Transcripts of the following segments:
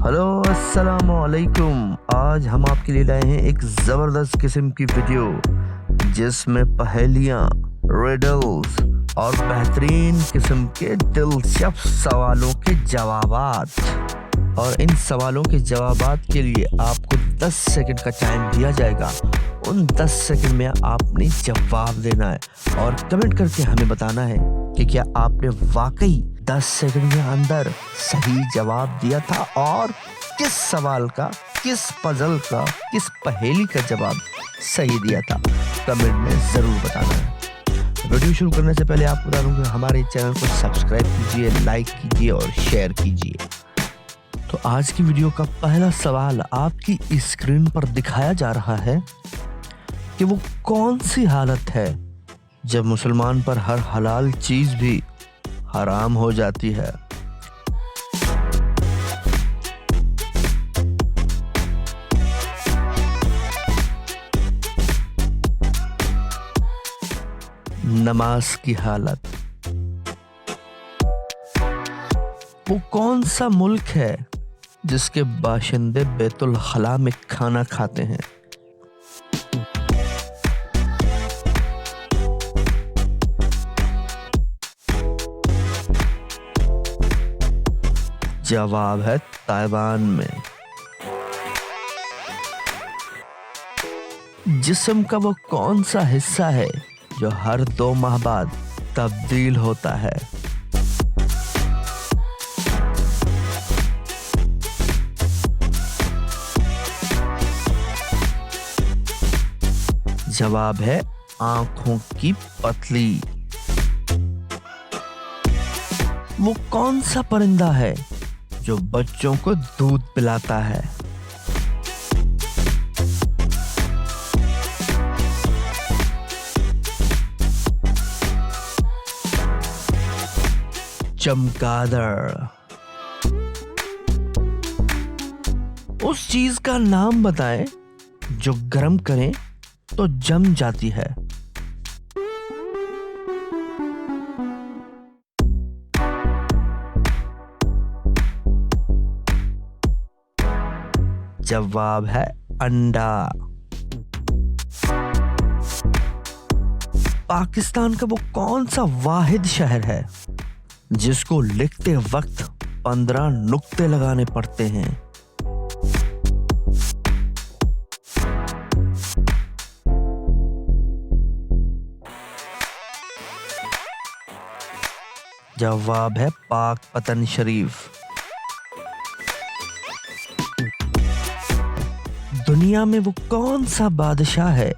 Hello अस्सलाम वालेकुम। आज हम आपके लिए लाए हैं एक ज़बरदस्त किस्म की वीडियो जिसमें पहेलियाँ, रिडल्स और बेहतरीन किस्म के दिलचस्प सवालों के जवाबात। और इन सवालों के जवाबात के लिए आपको 10 सेकंड का टाइम दिया जाएगा। उन 10 सेकंड में आपने जवाब देना है और कमेंट करके हमें बताना है कि क्या आपने वाकई 10 सेकंड के अंदर सही जवाब दिया था और किस सवाल का, किस पजल का, किस पहेली का जवाब सही दिया था। कमेंट में ज़रूर बताना है। वीडियो शुरू करने से पहले आपको बता दूं कि हमारे चैनल को सब्सक्राइब कीजिए, लाइक कीजिए और शेयर कीजिए। तो आज की वीडियो का पहला सवाल आपकी स्क्रीन पर दिखाया जा रहा है कि वो कौन सी हालत है जब मुसलमान पर हर हलाल चीज भी हराम हो जाती है। नमाज की हालत। वो कौन सा मुल्क है जिसके बाशिंदे बैतुल खला में खाना खाते हैं। जवाब है ताइवान में। जिस्म का वो कौन सा हिस्सा है जो हर 2 माह बाद तब्दील होता है। जवाब है आंखों की पतली। वो कौन सा परिंदा है जो बच्चों को दूध पिलाता है। चमगादड़। उस चीज का नाम बताएं जो गर्म करें तो जम जाती है। जवाब है अंडा। पाकिस्तान का वो कौन सा वाहिद शहर है जिसको लिखते वक्त 15 नुक्ते लगाने पड़ते हैं। जवाब है पाक पतन शरीफ। दुनिया में वो कौन सा बादशाह है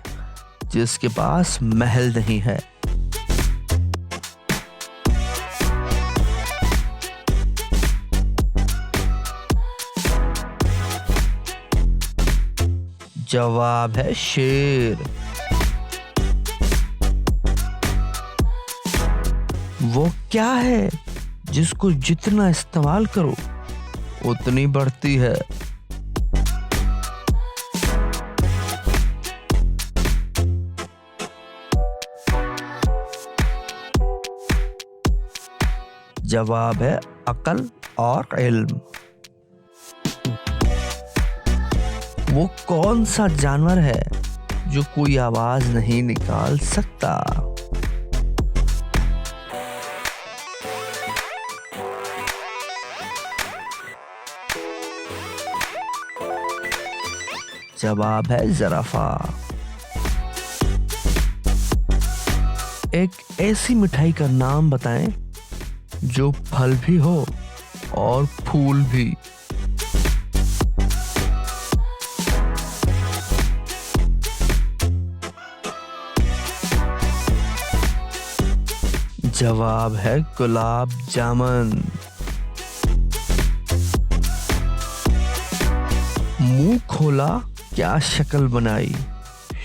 जिसके पास महल नहीं है। जवाब है शेर। वो क्या है जिसको जितना इस्तेमाल करो उतनी बढ़ती है। जवाब है अकल और इल्म। वो कौन सा जानवर है जो कोई आवाज नहीं निकाल सकता। जवाब है ज़राफ़ा। एक ऐसी मिठाई का नाम बताएं जो फल भी हो और फूल भी। जवाब है गुलाब जामुन। मुंह खोला क्या शक्ल बनाई,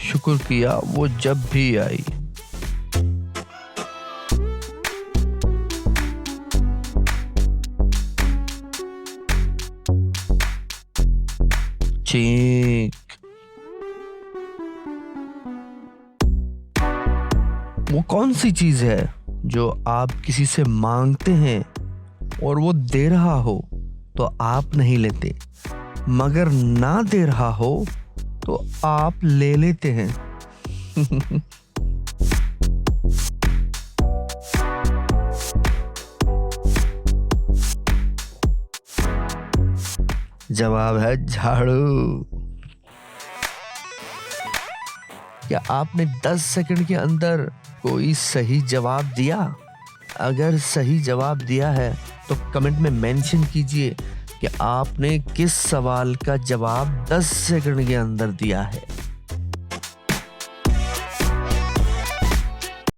शुक्र किया वो जब भी आई। चीख। वो कौन सी चीज है जो आप किसी से मांगते हैं और वो दे रहा हो तो आप नहीं लेते, मगर ना दे रहा हो तो आप ले लेते हैं। जवाब है झाड़ू। क्या आपने 10 सेकंड के अंदर कोई सही जवाब दिया? अगर सही जवाब दिया है तो कमेंट में मेंशन कीजिए कि आपने किस सवाल का जवाब 10 सेकंड के अंदर दिया है।